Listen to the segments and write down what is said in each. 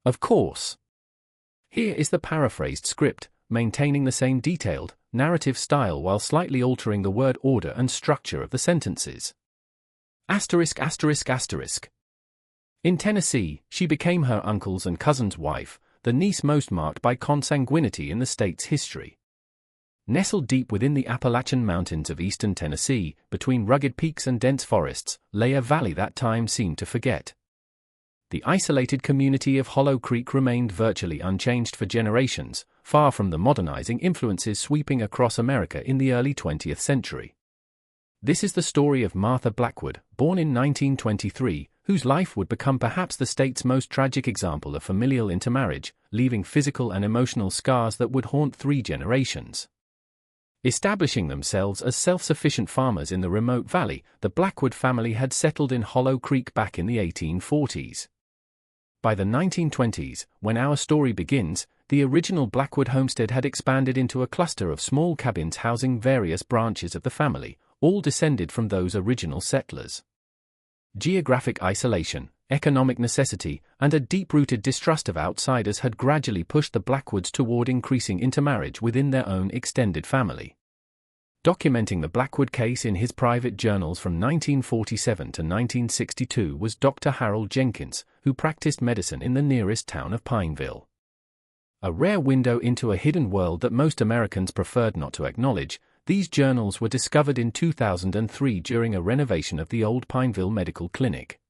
Of course. Here is the paraphrased script, maintaining the same detailed, narrative style while slightly altering the word order and structure of the sentences. Asterisk asterisk asterisk. In Tennessee, she became her uncle's and cousin's wife, the niece most marked by consanguinity in the state's history. Nestled deep within the Appalachian Mountains of eastern Tennessee, between rugged peaks and dense forests, lay a valley that time seemed to forget. The isolated community of Hollow Creek remained virtually unchanged for generations, far from the modernizing influences sweeping across America in the early 20th century. This is the story of Martha Blackwood, born in 1923, whose life would become perhaps the state's most tragic example of familial intermarriage, leaving physical and emotional scars that would haunt 3 generations. Establishing themselves as self-sufficient farmers in the remote valley, the Blackwood family had settled in Hollow Creek back in the 1840s. By the 1920s, when our story begins, the original Blackwood homestead had expanded into a cluster of small cabins housing various branches of the family, all descended from those original settlers. Geographic isolation, economic necessity, and a deep-rooted distrust of outsiders had gradually pushed the Blackwoods toward increasing intermarriage within their own extended family. Documenting the Blackwood case in his private journals from 1947 to 1962 was Dr. Harold Jenkins, who practiced medicine in the nearest town of Pineville. A rare window into a hidden world that most Americans preferred not to acknowledge, these journals were discovered in 2003 during a renovation of the old Pineville Medical Clinic.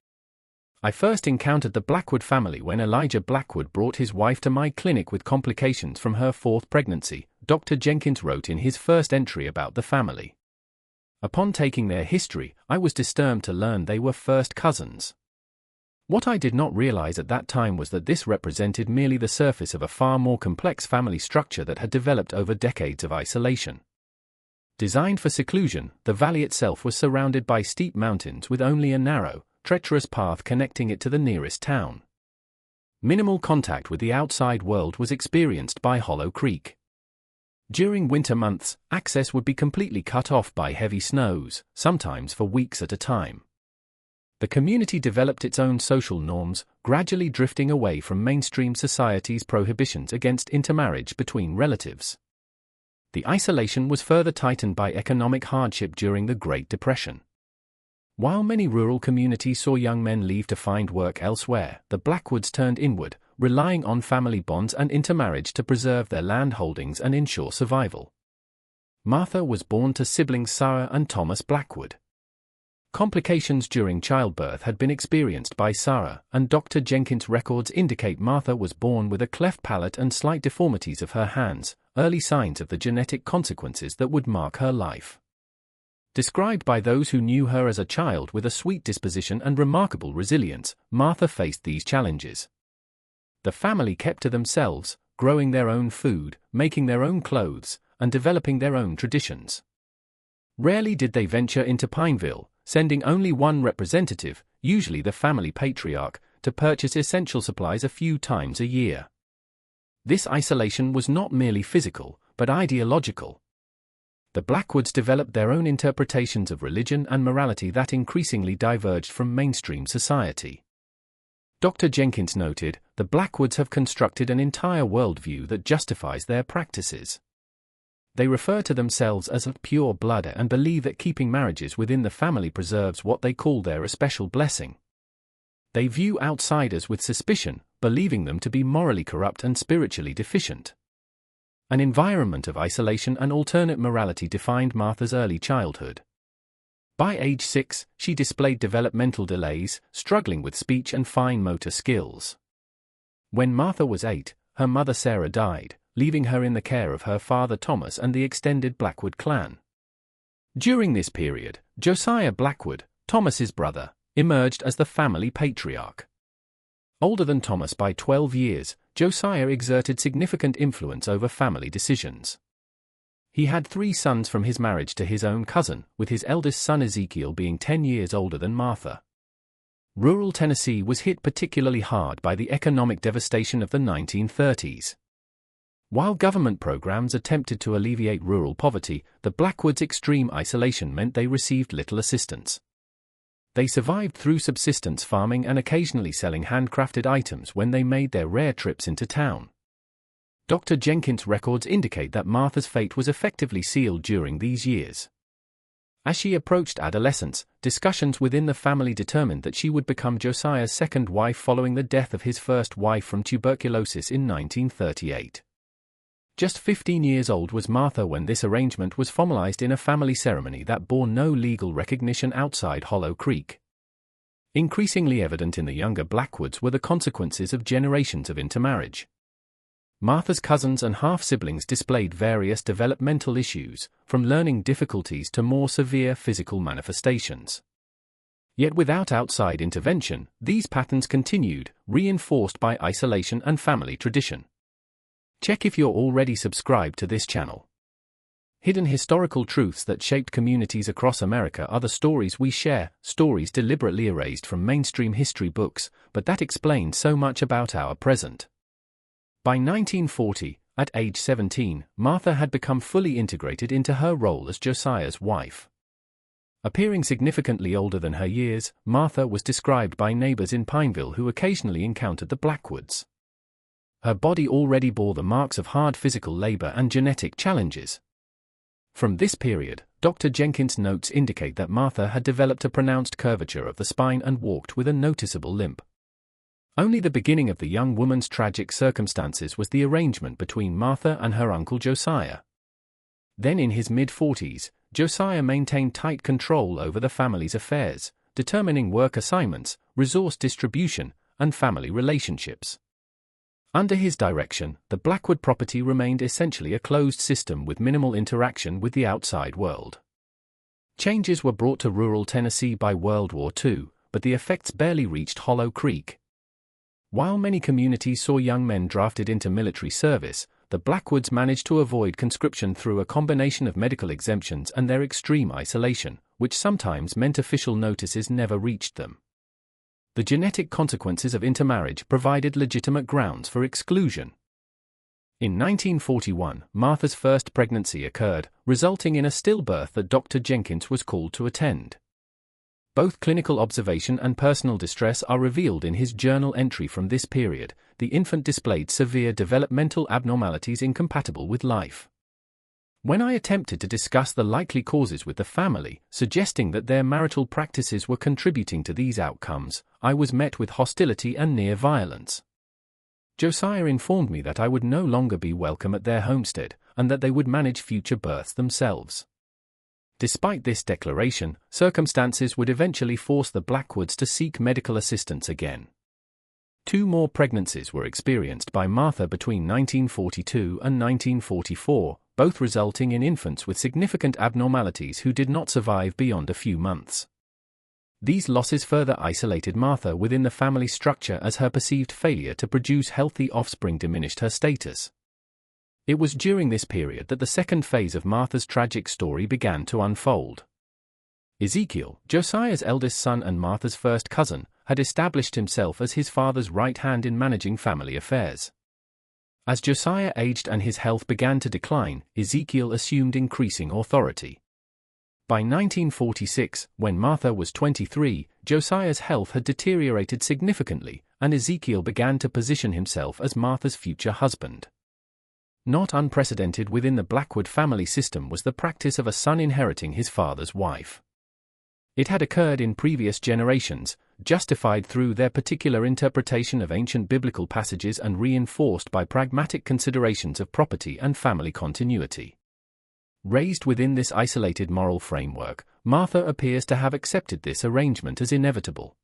I first encountered the Blackwood family when Elijah Blackwood brought his wife to my clinic with complications from her 4th pregnancy, Dr. Jenkins wrote in his first entry about the family. Upon taking their history, I was disturbed to learn they were first cousins. What I did not realize at that time was that this represented merely the surface of a far more complex family structure that had developed over decades of isolation. Designed for seclusion, the valley itself was surrounded by steep mountains with only a narrow, treacherous path connecting it to the nearest town. Minimal contact with the outside world was experienced by Hollow Creek. During winter months, access would be completely cut off by heavy snows, sometimes for weeks at a time. The community developed its own social norms, gradually drifting away from mainstream society's prohibitions against intermarriage between relatives. The isolation was further tightened by economic hardship during the Great Depression. While many rural communities saw young men leave to find work elsewhere, the Blackwoods turned inward, relying on family bonds and intermarriage to preserve their land holdings and ensure survival. Martha was born to siblings Sarah and Thomas Blackwood. Complications during childbirth had been experienced by Sarah, and Dr. Jenkins' records indicate Martha was born with a cleft palate and slight deformities of her hands, early signs of the genetic consequences that would mark her life. Described by those who knew her as a child with a sweet disposition and remarkable resilience, Martha faced these challenges. The family kept to themselves, growing their own food, making their own clothes, and developing their own traditions. Rarely did they venture into Pineville, sending only one representative, usually the family patriarch, to purchase essential supplies a few times a year. This isolation was not merely physical, but ideological. The Blackwoods developed their own interpretations of religion and morality that increasingly diverged from mainstream society. Dr. Jenkins noted, the Blackwoods have constructed an entire worldview that justifies their practices. They refer to themselves as of pure blood and believe that keeping marriages within the family preserves what they call their especial blessing. They view outsiders with suspicion, believing them to be morally corrupt and spiritually deficient. An environment of isolation and alternate morality defined Martha's early childhood. By age 6, she displayed developmental delays, struggling with speech and fine motor skills. When Martha was 8, her mother Sarah died, leaving her in the care of her father Thomas and the extended Blackwood clan. During this period, Josiah Blackwood, Thomas's brother, emerged as the family patriarch. Older than Thomas by 12 years, Josiah exerted significant influence over family decisions. He had 3 sons from his marriage to his own cousin, with his eldest son Ezekiel being 10 years older than Martha. Rural Tennessee was hit particularly hard by the economic devastation of the 1930s. While government programs attempted to alleviate rural poverty, the Blackwoods' extreme isolation meant they received little assistance. They survived through subsistence farming and occasionally selling handcrafted items when they made their rare trips into town. Dr. Jenkins' records indicate that Martha's fate was effectively sealed during these years. As she approached adolescence, discussions within the family determined that she would become Josiah's second wife following the death of his first wife from tuberculosis in 1938. Just 15 years old was Martha when this arrangement was formalized in a family ceremony that bore no legal recognition outside Hollow Creek. Increasingly evident in the younger Blackwoods were the consequences of generations of intermarriage. Martha's cousins and half-siblings displayed various developmental issues, from learning difficulties to more severe physical manifestations. Yet without outside intervention, these patterns continued, reinforced by isolation and family tradition. Check if you're already subscribed to this channel. Hidden historical truths that shaped communities across America are the stories we share, stories deliberately erased from mainstream history books, but that explain so much about our present. By 1940, at age 17, Martha had become fully integrated into her role as Josiah's wife. Appearing significantly older than her years, Martha was described by neighbors in Pineville who occasionally encountered the Blackwoods. Her body already bore the marks of hard physical labor and genetic challenges. From this period, Dr. Jenkins' notes indicate that Martha had developed a pronounced curvature of the spine and walked with a noticeable limp. Only the beginning of the young woman's tragic circumstances was the arrangement between Martha and her uncle Josiah. Then in his mid-40s, Josiah maintained tight control over the family's affairs, determining work assignments, resource distribution, and family relationships. Under his direction, the Blackwood property remained essentially a closed system with minimal interaction with the outside world. Changes were brought to rural Tennessee by World War II, but the effects barely reached Hollow Creek. While many communities saw young men drafted into military service, the Blackwoods managed to avoid conscription through a combination of medical exemptions and their extreme isolation, which sometimes meant official notices never reached them. The genetic consequences of intermarriage provided legitimate grounds for exclusion. In 1941, Martha's first pregnancy occurred, resulting in a stillbirth that Dr. Jenkins was called to attend. Both clinical observation and personal distress are revealed in his journal entry from this period. The infant displayed severe developmental abnormalities incompatible with life. When I attempted to discuss the likely causes with the family, suggesting that their marital practices were contributing to these outcomes, I was met with hostility and near violence. Josiah informed me that I would no longer be welcome at their homestead, and that they would manage future births themselves. Despite this declaration, circumstances would eventually force the Blackwoods to seek medical assistance again. 2 more pregnancies were experienced by Martha between 1942 and 1944, both resulting in infants with significant abnormalities who did not survive beyond a few months. These losses further isolated Martha within the family structure as her perceived failure to produce healthy offspring diminished her status. It was during this period that the second phase of Martha's tragic story began to unfold. Ezekiel, Josiah's eldest son and Martha's first cousin, had established himself as his father's right hand in managing family affairs. As Josiah aged and his health began to decline, Ezekiel assumed increasing authority. By 1946, when Martha was 23, Josiah's health had deteriorated significantly, and Ezekiel began to position himself as Martha's future husband. Not unprecedented within the Blackwood family system was the practice of a son inheriting his father's wife. It had occurred in previous generations, justified through their particular interpretation of ancient biblical passages and reinforced by pragmatic considerations of property and family continuity. Raised within this isolated moral framework, Martha appears to have accepted this arrangement as inevitable.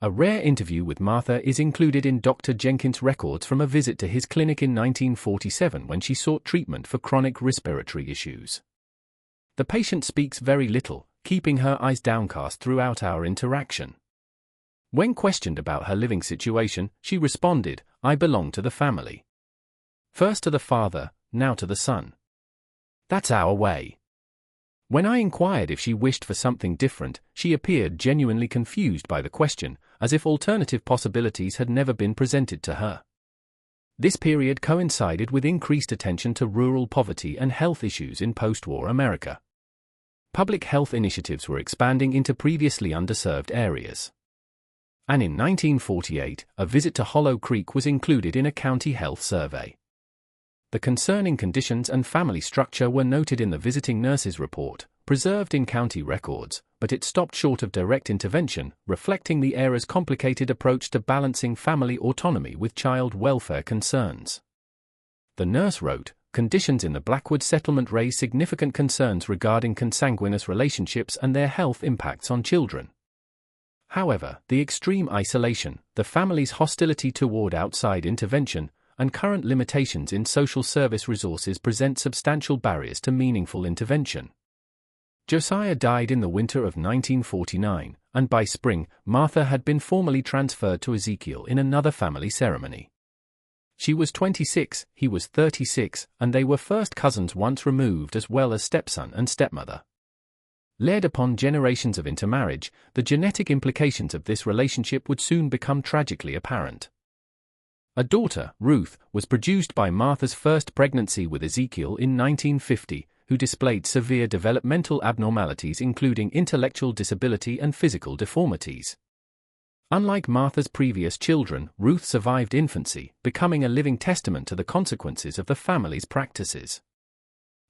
A rare interview with Martha is included in Dr. Jenkins' records from a visit to his clinic in 1947 when she sought treatment for chronic respiratory issues. The patient speaks very little, keeping her eyes downcast throughout our interaction. When questioned about her living situation, she responded, "I belong to the family. First to the father, now to the son. That's our way." When I inquired if she wished for something different, she appeared genuinely confused by the question, as if alternative possibilities had never been presented to her. This period coincided with increased attention to rural poverty and health issues in post-war America. public health initiatives were expanding into previously underserved areas. And in 1948, a visit to Hollow Creek was included in a county health survey. The concerning conditions and family structure were noted in the visiting nurse's report, preserved in county records, but it stopped short of direct intervention, reflecting the era's complicated approach to balancing family autonomy with child welfare concerns. The nurse wrote, "Conditions in the Blackwood settlement raise significant concerns regarding consanguineous relationships and their health impacts on children. However, the extreme isolation, the family's hostility toward outside intervention, and current limitations in social service resources present substantial barriers to meaningful intervention." Josiah died in the winter of 1949, and by spring, Martha had been formally transferred to Ezekiel in another family ceremony. She was 26, he was 36, and they were first cousins once removed as well as stepson and stepmother. Led upon generations of intermarriage, the genetic implications of this relationship would soon become tragically apparent. A daughter, Ruth, was produced by Martha's first pregnancy with Ezekiel in 1950, who displayed severe developmental abnormalities including intellectual disability and physical deformities. Unlike Martha's previous children, Ruth survived infancy, becoming a living testament to the consequences of the family's practices.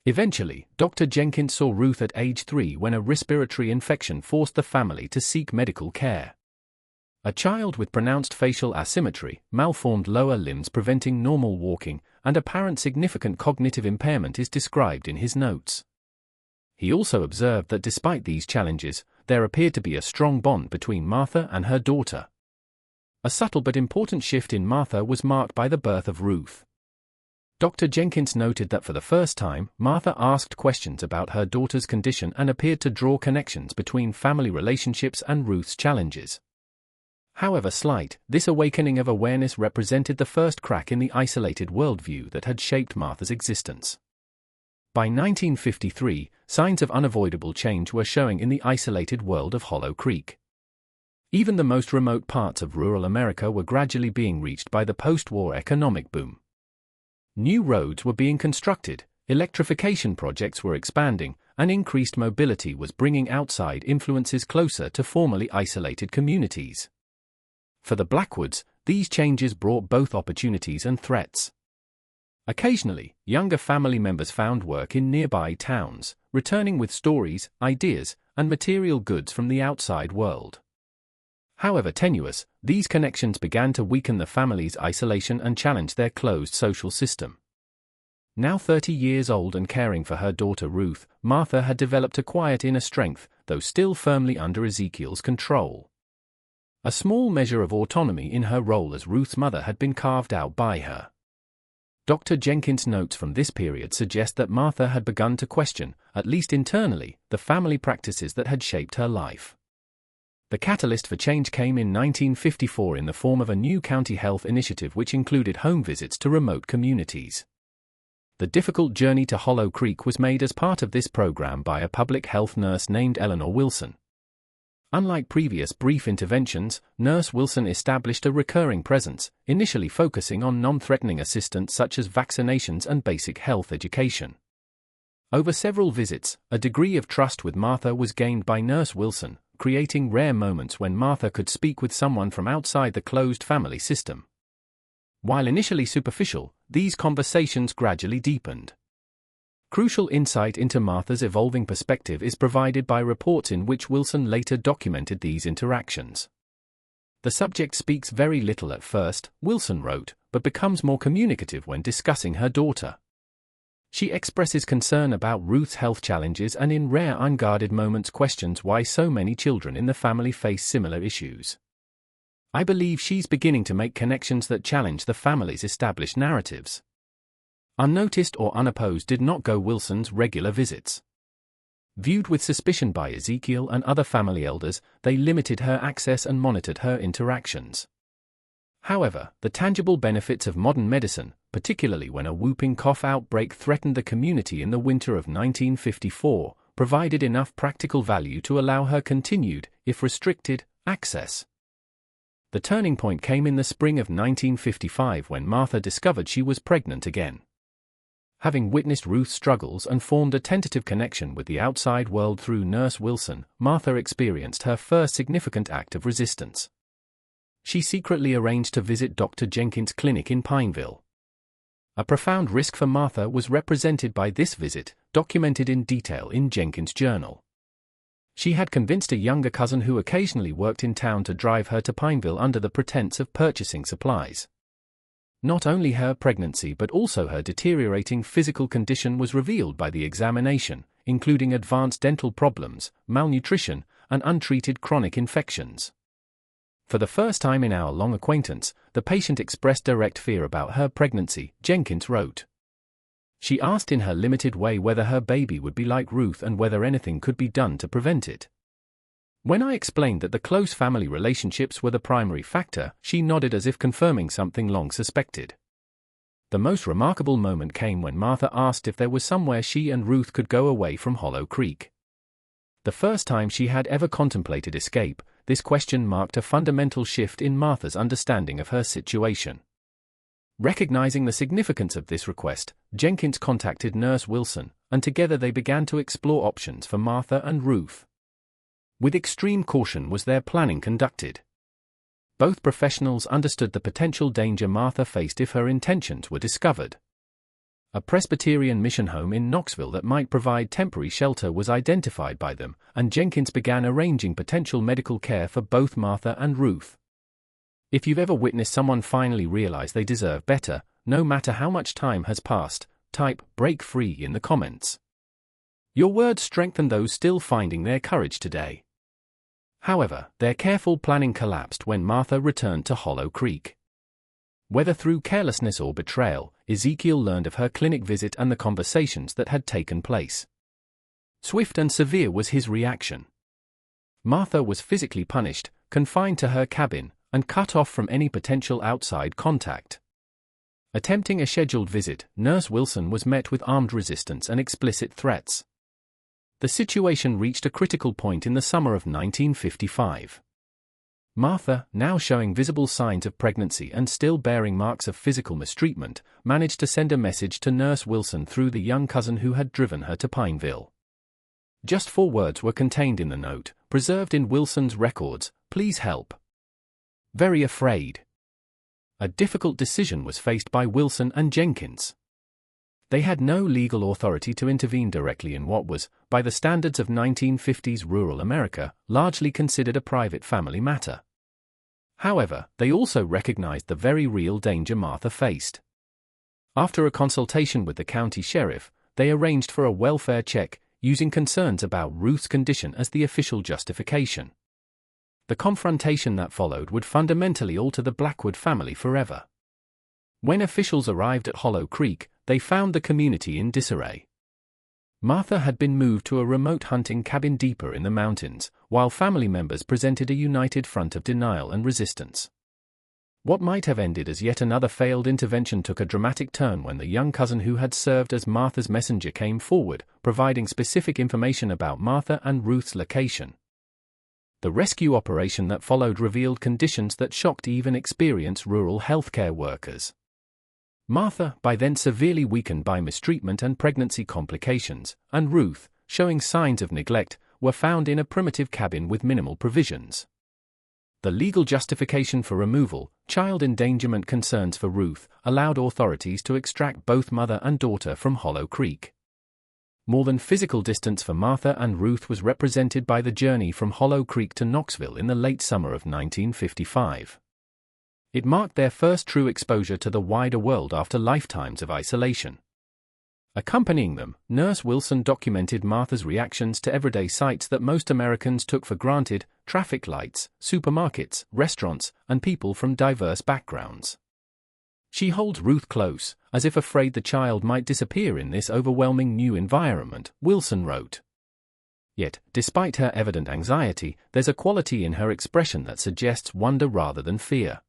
Eventually, Dr. Jenkins saw Ruth at age 3 when a respiratory infection forced the family to seek medical care. A child with pronounced facial asymmetry, malformed lower limbs preventing normal walking, and apparent significant cognitive impairment is described in his notes. He also observed that despite these challenges, there appeared to be a strong bond between Martha and her daughter. A subtle but important shift in Martha was marked by the birth of Ruth. Dr. Jenkins noted that for the first time, Martha asked questions about her daughter's condition and appeared to draw connections between family relationships and Ruth's challenges. However slight, this awakening of awareness represented the first crack in the isolated worldview that had shaped Martha's existence. By 1953, signs of unavoidable change were showing in the isolated world of Hollow Creek. Even the most remote parts of rural America were gradually being reached by the post-war economic boom. New roads were being constructed, electrification projects were expanding, and increased mobility was bringing outside influences closer to formerly isolated communities. For the Blackwoods, these changes brought both opportunities and threats. Occasionally, younger family members found work in nearby towns, returning with stories, ideas, and material goods from the outside world. However tenuous, these connections began to weaken the family's isolation and challenge their closed social system. Now 30 years old and caring for her daughter Ruth, Martha had developed a quiet inner strength, though still firmly under Ezekiel's control. A small measure of autonomy in her role as Ruth's mother had been carved out by her. Dr. Jenkins' notes from this period suggest that Martha had begun to question, at least internally, the family practices that had shaped her life. The catalyst for change came in 1954 in the form of a new county health initiative which included home visits to remote communities. The difficult journey to Hollow Creek was made as part of this program by a public health nurse named Eleanor Wilson. Unlike previous brief interventions, Nurse Wilson established a recurring presence, initially focusing on non-threatening assistance such as vaccinations and basic health education. Over several visits, a degree of trust with Martha was gained by Nurse Wilson, creating rare moments when Martha could speak with someone from outside the closed family system. While initially superficial, these conversations gradually deepened. Crucial insight into Martha's evolving perspective is provided by reports in which Wilson later documented these interactions. The subject speaks very little at first, Wilson wrote, but becomes more communicative when discussing her daughter. She expresses concern about Ruth's health challenges and in rare unguarded moments questions why so many children in the family face similar issues. I believe she's beginning to make connections that challenge the family's established narratives. Unnoticed or unopposed did not go Wilson's regular visits. Viewed with suspicion by Ezekiel and other family elders, they limited her access and monitored her interactions. However, the tangible benefits of modern medicine, particularly when a whooping cough outbreak threatened the community in the winter of 1954, provided enough practical value to allow her continued, if restricted, access. The turning point came in the spring of 1955 when Martha discovered she was pregnant again. Having witnessed Ruth's struggles and formed a tentative connection with the outside world through Nurse Wilson, Martha experienced her first significant act of resistance. She secretly arranged to visit Dr. Jenkins' clinic in Pineville. A profound risk for Martha was represented by this visit, documented in detail in Jenkins' journal. She had convinced a younger cousin who occasionally worked in town to drive her to Pineville under the pretense of purchasing supplies. Not only her pregnancy but also her deteriorating physical condition was revealed by the examination, including advanced dental problems, malnutrition, and untreated chronic infections. For the first time in our long acquaintance, the patient expressed direct fear about her pregnancy, Jenkins wrote. She asked in her limited way whether her baby would be like Ruth and whether anything could be done to prevent it. When I explained that the close family relationships were the primary factor, she nodded as if confirming something long suspected. The most remarkable moment came when Martha asked if there was somewhere she and Ruth could go away from Hollow Creek. The first time she had ever contemplated escape, this question marked a fundamental shift in Martha's understanding of her situation. Recognizing the significance of this request, Jenkins contacted Nurse Wilson, and together they began to explore options for Martha and Ruth. With extreme caution was their planning conducted. Both professionals understood the potential danger Martha faced if her intentions were discovered. A Presbyterian mission home in Knoxville that might provide temporary shelter was identified by them, and Jenkins began arranging potential medical care for both Martha and Ruth. If you've ever witnessed someone finally realize they deserve better, no matter how much time has passed, type "break free" in the comments. Your words strengthen those still finding their courage today. However, their careful planning collapsed when Martha returned to Hollow Creek. Whether through carelessness or betrayal, Ezekiel learned of her clinic visit and the conversations that had taken place. Swift and severe was his reaction. Martha was physically punished, confined to her cabin, and cut off from any potential outside contact. Attempting a scheduled visit, Nurse Wilson was met with armed resistance and explicit threats. The situation reached a critical point in the summer of 1955. Martha, now showing visible signs of pregnancy and still bearing marks of physical mistreatment, managed to send a message to Nurse Wilson through the young cousin who had driven her to Pineville. Just 4 words were contained in the note, preserved in Wilson's records: "Please help. Very afraid." A difficult decision was faced by Wilson and Jenkins. They had no legal authority to intervene directly in what was, by the standards of 1950s rural America, largely considered a private family matter. However, they also recognized the very real danger Martha faced. After a consultation with the county sheriff, they arranged for a welfare check, using concerns about Ruth's condition as the official justification. The confrontation that followed would fundamentally alter the Blackwood family forever. When officials arrived at Hollow Creek, they found the community in disarray. Martha had been moved to a remote hunting cabin deeper in the mountains, while family members presented a united front of denial and resistance. What might have ended as yet another failed intervention took a dramatic turn when the young cousin who had served as Martha's messenger came forward, providing specific information about Martha and Ruth's location. The rescue operation that followed revealed conditions that shocked even experienced rural healthcare workers. Martha, by then severely weakened by mistreatment and pregnancy complications, and Ruth, showing signs of neglect, were found in a primitive cabin with minimal provisions. The legal justification for removal, child endangerment concerns for Ruth, allowed authorities to extract both mother and daughter from Hollow Creek. More than physical distance for Martha and Ruth was represented by the journey from Hollow Creek to Knoxville in the late summer of 1955. It marked their first true exposure to the wider world after lifetimes of isolation. Accompanying them, Nurse Wilson documented Martha's reactions to everyday sights that most Americans took for granted: traffic lights, supermarkets, restaurants, and people from diverse backgrounds. She holds Ruth close, as if afraid the child might disappear in this overwhelming new environment, Wilson wrote. Yet, despite her evident anxiety, there's a quality in her expression that suggests wonder rather than fear.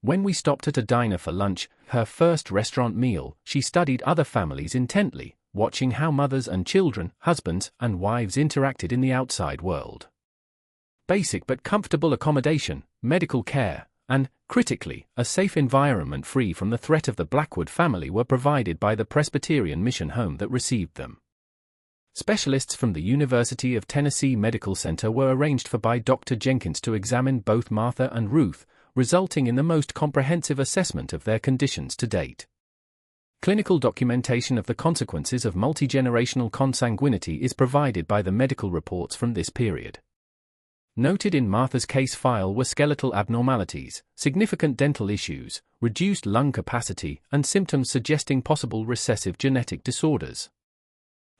When we stopped at a diner for lunch, her first restaurant meal, she studied other families intently, watching how mothers and children, husbands and wives interacted in the outside world. Basic but comfortable accommodation, medical care, and, critically, a safe environment free from the threat of the Blackwood family were provided by the Presbyterian mission home that received them. Specialists from the University of Tennessee Medical Center were arranged for by Dr. Jenkins to examine both Martha and Ruth, resulting in the most comprehensive assessment of their conditions to date. Clinical documentation of the consequences of multigenerational consanguinity is provided by the medical reports from this period. Noted in Martha's case file were skeletal abnormalities, significant dental issues, reduced lung capacity, and symptoms suggesting possible recessive genetic disorders.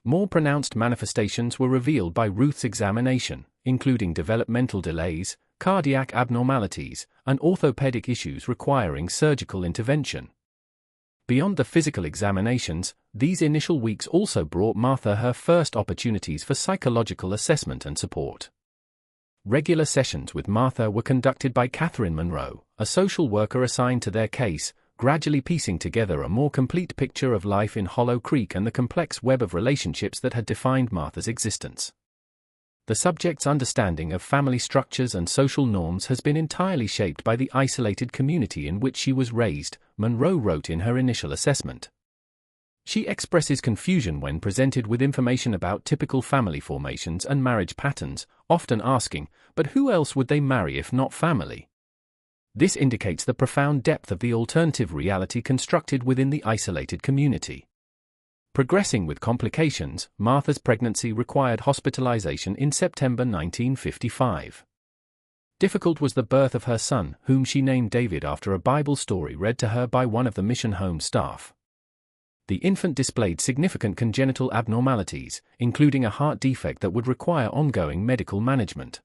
More pronounced manifestations were revealed by Ruth's examination, including developmental delays, cardiac abnormalities, and orthopedic issues requiring surgical intervention. Beyond the physical examinations, these initial weeks also brought Martha her first opportunities for psychological assessment and support. Regular sessions with Martha were conducted by Catherine Monroe, a social worker assigned to their case, gradually piecing together a more complete picture of life in Hollow Creek and the complex web of relationships that had defined Martha's existence. The subject's understanding of family structures and social norms has been entirely shaped by the isolated community in which she was raised, Monroe wrote in her initial assessment. She expresses confusion when presented with information about typical family formations and marriage patterns, often asking, but who else would they marry if not family? This indicates the profound depth of the alternative reality constructed within the isolated community. Progressing with complications, Martha's pregnancy required hospitalization in September 1955. Difficult was the birth of her son, whom she named David after a Bible story read to her by one of the mission home staff. The infant displayed significant congenital abnormalities, including a heart defect that would require ongoing medical management.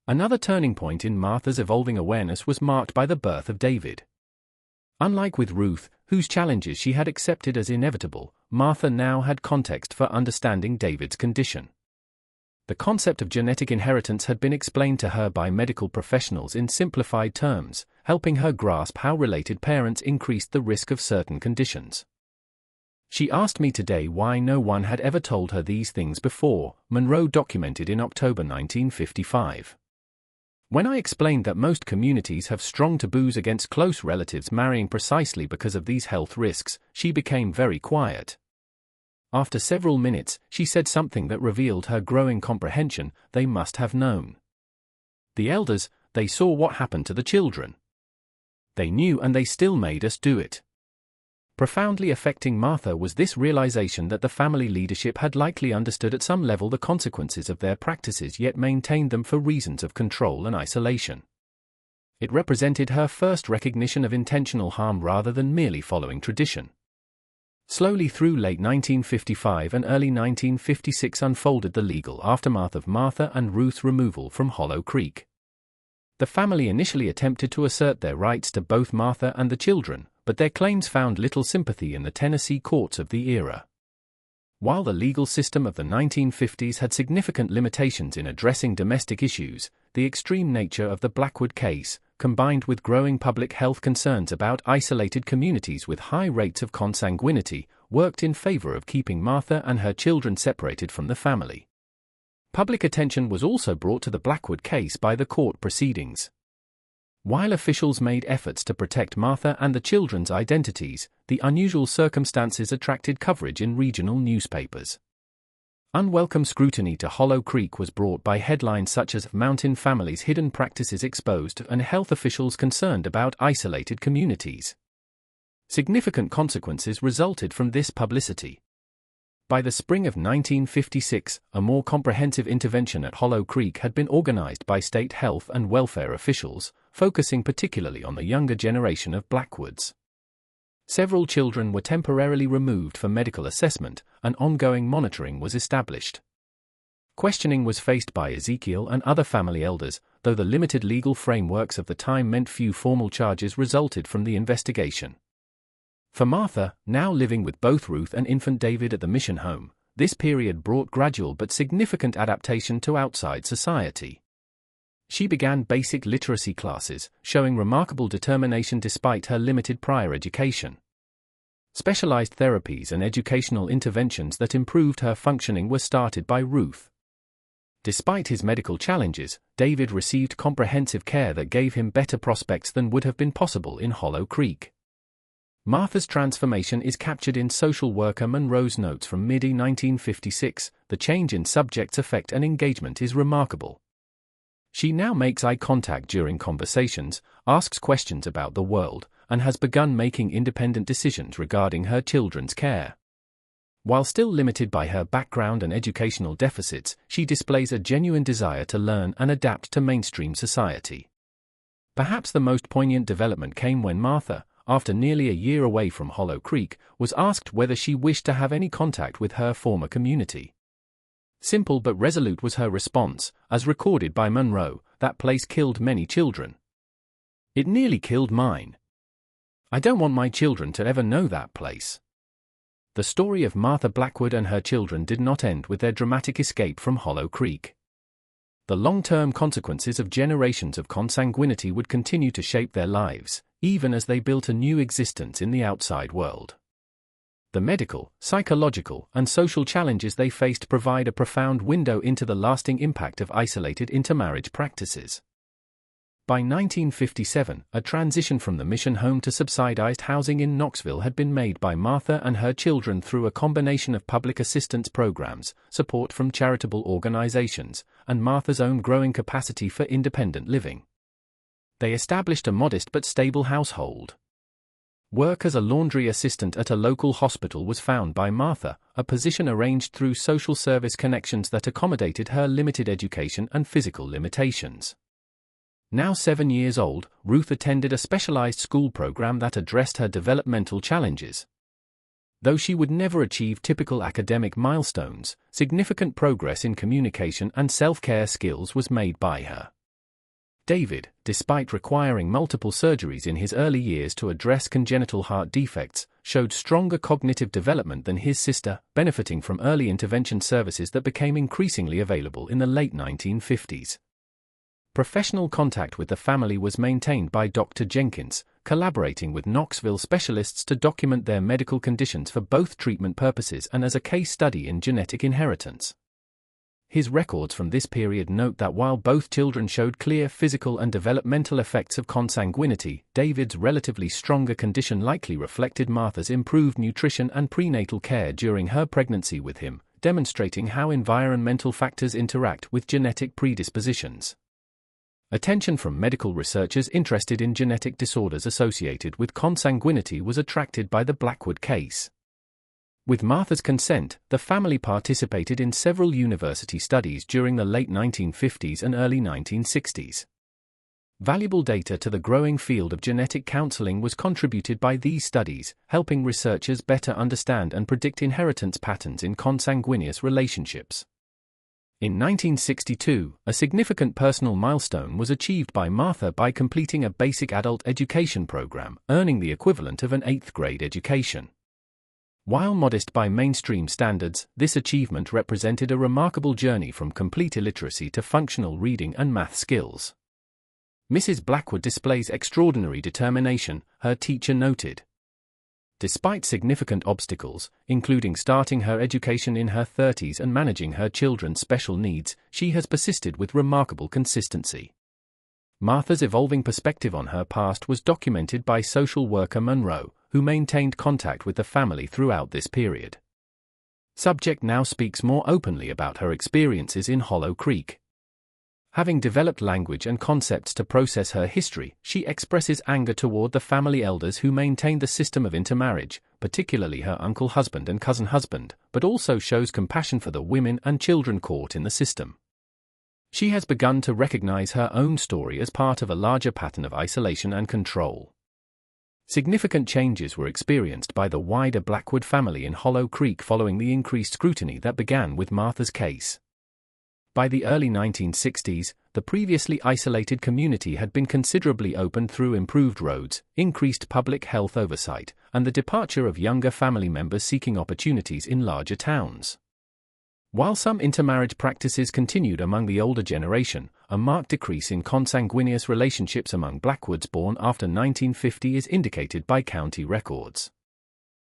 Another turning point in Martha's evolving awareness was marked by the birth of David. Unlike with Ruth, whose challenges she had accepted as inevitable, Martha now had context for understanding David's condition. The concept of genetic inheritance had been explained to her by medical professionals in simplified terms, helping her grasp how related parents increased the risk of certain conditions. She asked me today why no one had ever told her these things before, Monroe documented in October 1955. When I explained that most communities have strong taboos against close relatives marrying precisely because of these health risks, she became very quiet. After several minutes, she said something that revealed her growing comprehension. They must have known. The elders, they saw what happened to the children. They knew and they still made us do it. Profoundly affecting Martha was this realization that the family leadership had likely understood at some level the consequences of their practices yet maintained them for reasons of control and isolation. It represented her first recognition of intentional harm rather than merely following tradition. Slowly through late 1955 and early 1956 unfolded the legal aftermath of Martha and Ruth's removal from Hollow Creek. The family initially attempted to assert their rights to both Martha and the children, but their claims found little sympathy in the Tennessee courts of the era. While the legal system of the 1950s had significant limitations in addressing domestic issues, the extreme nature of the Blackwood case, combined with growing public health concerns about isolated communities with high rates of consanguinity, worked in favor of keeping Martha and her children separated from the family. Public attention was also brought to the Blackwood case by the court proceedings. While officials made efforts to protect Martha and the children's identities, the unusual circumstances attracted coverage in regional newspapers. Unwelcome scrutiny to Hollow Creek was brought by headlines such as "Mountain Families' Hidden Practices Exposed" and health officials concerned about isolated communities. Significant consequences resulted from this publicity. By the spring of 1956, a more comprehensive intervention at Hollow Creek had been organized by state health and welfare officials, focusing particularly on the younger generation of Blackwoods. Several children were temporarily removed for medical assessment, and ongoing monitoring was established. Questioning was faced by Ezekiel and other family elders, though the limited legal frameworks of the time meant few formal charges resulted from the investigation. For Martha, now living with both Ruth and infant David at the mission home, this period brought gradual but significant adaptation to outside society. She began basic literacy classes, showing remarkable determination despite her limited prior education. Specialized therapies and educational interventions that improved her functioning were started by Ruth. Despite his medical challenges, David received comprehensive care that gave him better prospects than would have been possible in Hollow Creek. Martha's transformation is captured in social worker Monroe's notes from mid-1956. The change in subject's affect and engagement is remarkable. She now makes eye contact during conversations, asks questions about the world, and has begun making independent decisions regarding her children's care. While still limited by her background and educational deficits, she displays a genuine desire to learn and adapt to mainstream society. Perhaps the most poignant development came when Martha, after nearly a year away from Hollow Creek, was asked whether she wished to have any contact with her former community. Simple but resolute was her response, as recorded by Monroe: "That place killed many children. It nearly killed mine. I don't want my children to ever know that place." The story of Martha Blackwood and her children did not end with their dramatic escape from Hollow Creek. The long-term consequences of generations of consanguinity would continue to shape their lives, even as they built a new existence in the outside world. The medical, psychological, and social challenges they faced provide a profound window into the lasting impact of isolated intermarriage practices. By 1957, a transition from the mission home to subsidized housing in Knoxville had been made by Martha and her children through a combination of public assistance programs, support from charitable organizations, and Martha's own growing capacity for independent living. They established a modest but stable household. Work as a laundry assistant at a local hospital was found by Martha, a position arranged through social service connections that accommodated her limited education and physical limitations. Now 7 years old, Ruth attended a specialized school program that addressed her developmental challenges. Though she would never achieve typical academic milestones, significant progress in communication and self-care skills was made by her. David, despite requiring multiple surgeries in his early years to address congenital heart defects, showed stronger cognitive development than his sister, benefiting from early intervention services that became increasingly available in the late 1950s. Professional contact with the family was maintained by Dr. Jenkins, collaborating with Knoxville specialists to document their medical conditions for both treatment purposes and as a case study in genetic inheritance. His records from this period note that while both children showed clear physical and developmental effects of consanguinity, David's relatively stronger condition likely reflected Martha's improved nutrition and prenatal care during her pregnancy with him, demonstrating how environmental factors interact with genetic predispositions. Attention from medical researchers interested in genetic disorders associated with consanguinity was attracted by the Blackwood case. With Martha's consent, the family participated in several university studies during the late 1950s and early 1960s. Valuable data to the growing field of genetic counseling was contributed by these studies, helping researchers better understand and predict inheritance patterns in consanguineous relationships. In 1962, a significant personal milestone was achieved by Martha by completing a basic adult education program, earning the equivalent of an 8th grade education. While modest by mainstream standards, this achievement represented a remarkable journey from complete illiteracy to functional reading and math skills. Mrs. Blackwood displays extraordinary determination, her teacher noted. Despite significant obstacles, including starting her education in her 30s and managing her children's special needs, she has persisted with remarkable consistency. Martha's evolving perspective on her past was documented by social worker Monroe, who maintained contact with the family throughout this period. Subject now speaks more openly about her experiences in Hollow Creek. Having developed language and concepts to process her history, she expresses anger toward the family elders who maintained the system of intermarriage, particularly her uncle husband and cousin husband, but also shows compassion for the women and children caught in the system. She has begun to recognize her own story as part of a larger pattern of isolation and control. Significant changes were experienced by the wider Blackwood family in Hollow Creek following the increased scrutiny that began with Martha's case. By the early 1960s, the previously isolated community had been considerably opened through improved roads, increased public health oversight, and the departure of younger family members seeking opportunities in larger towns. While some intermarriage practices continued among the older generation, a marked decrease in consanguineous relationships among Blackwoods born after 1950 is indicated by county records.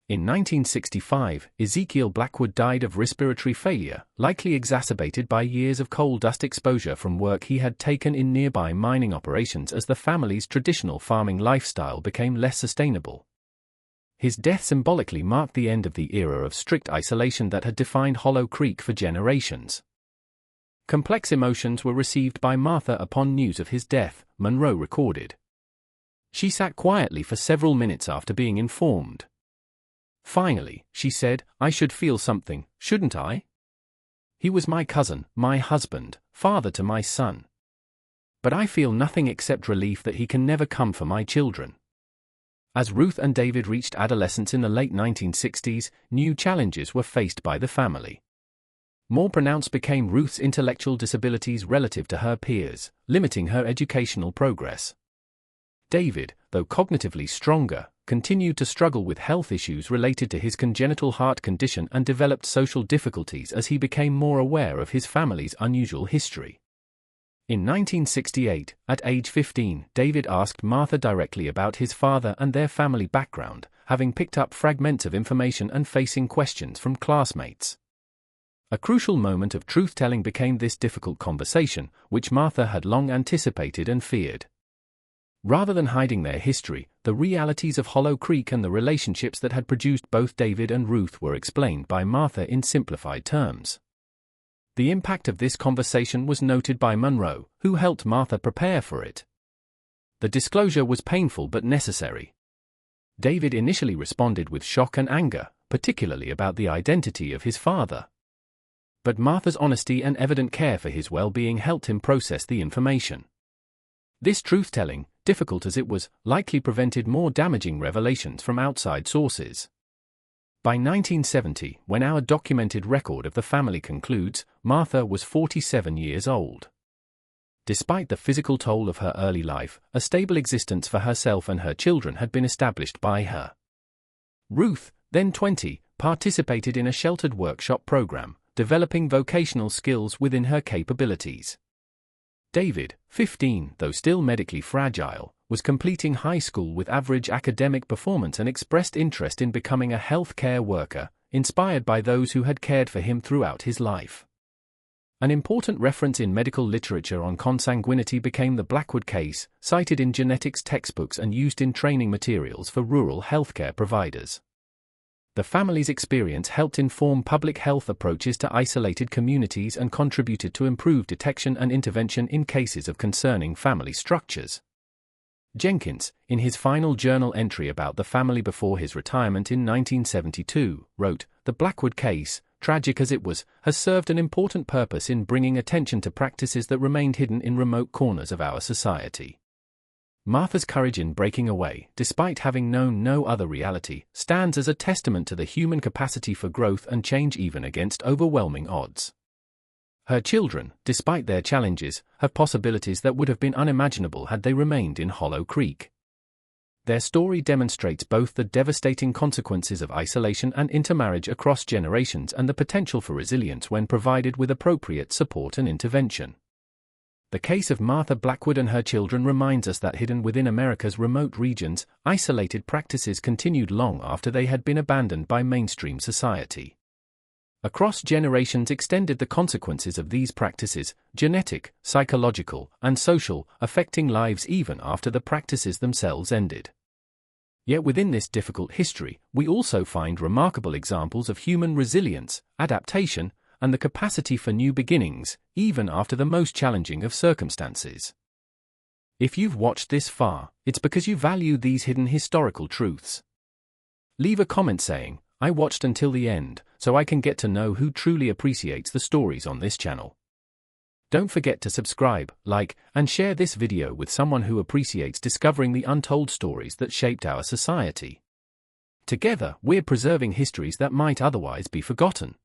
In 1965, Ezekiel Blackwood died of respiratory failure, likely exacerbated by years of coal dust exposure from work he had taken in nearby mining operations as the family's traditional farming lifestyle became less sustainable. His death symbolically marked the end of the era of strict isolation that had defined Hollow Creek for generations. Complex emotions were received by Martha upon news of his death, Monroe recorded. She sat quietly for several minutes after being informed. Finally, she said, "I should feel something, shouldn't I? He was my cousin, my husband, father to my son. But I feel nothing except relief that he can never come for my children." As Ruth and David reached adolescence in the late 1960s, new challenges were faced by the family. More pronounced became Ruth's intellectual disabilities relative to her peers, limiting her educational progress. David, though cognitively stronger, continued to struggle with health issues related to his congenital heart condition and developed social difficulties as he became more aware of his family's unusual history. In 1968, at age 15, David asked Martha directly about his father and their family background, having picked up fragments of information and facing questions from classmates. A crucial moment of truth-telling became this difficult conversation, which Martha had long anticipated and feared. Rather than hiding their history, the realities of Hollow Creek and the relationships that had produced both David and Ruth were explained by Martha in simplified terms. The impact of this conversation was noted by Monroe, who helped Martha prepare for it. The disclosure was painful but necessary. David initially responded with shock and anger, particularly about the identity of his father. But Martha's honesty and evident care for his well-being helped him process the information. This truth-telling, difficult as it was, likely prevented more damaging revelations from outside sources. By 1970, when our documented record of the family concludes, Martha was 47 years old. Despite the physical toll of her early life, a stable existence for herself and her children had been established by her. Ruth, then 20, participated in a sheltered workshop program, developing vocational skills within her capabilities. David, 15, though still medically fragile, was completing high school with average academic performance and expressed interest in becoming a health care worker, inspired by those who had cared for him throughout his life. An important reference in medical literature on consanguinity became the Blackwood case, cited in genetics textbooks and used in training materials for rural healthcare providers. The family's experience helped inform public health approaches to isolated communities and contributed to improved detection and intervention in cases of concerning family structures. Jenkins, in his final journal entry about the family before his retirement in 1972, wrote, "The Blackwood case, tragic as it was, has served an important purpose in bringing attention to practices that remained hidden in remote corners of our society." Martha's courage in breaking away, despite having known no other reality, stands as a testament to the human capacity for growth and change even against overwhelming odds. Her children, despite their challenges, have possibilities that would have been unimaginable had they remained in Hollow Creek. Their story demonstrates both the devastating consequences of isolation and intermarriage across generations and the potential for resilience when provided with appropriate support and intervention. The case of Martha Blackwood and her children reminds us that hidden within America's remote regions, isolated practices continued long after they had been abandoned by mainstream society. Across generations extended the consequences of these practices, genetic, psychological, and social, affecting lives even after the practices themselves ended. Yet within this difficult history, we also find remarkable examples of human resilience, adaptation, and the capacity for new beginnings, even after the most challenging of circumstances. If you've watched this far, it's because you value these hidden historical truths. Leave a comment saying, "I watched until the end, so I can get to know who truly appreciates the stories on this channel." Don't forget to subscribe, like, and share this video with someone who appreciates discovering the untold stories that shaped our society. Together, we're preserving histories that might otherwise be forgotten.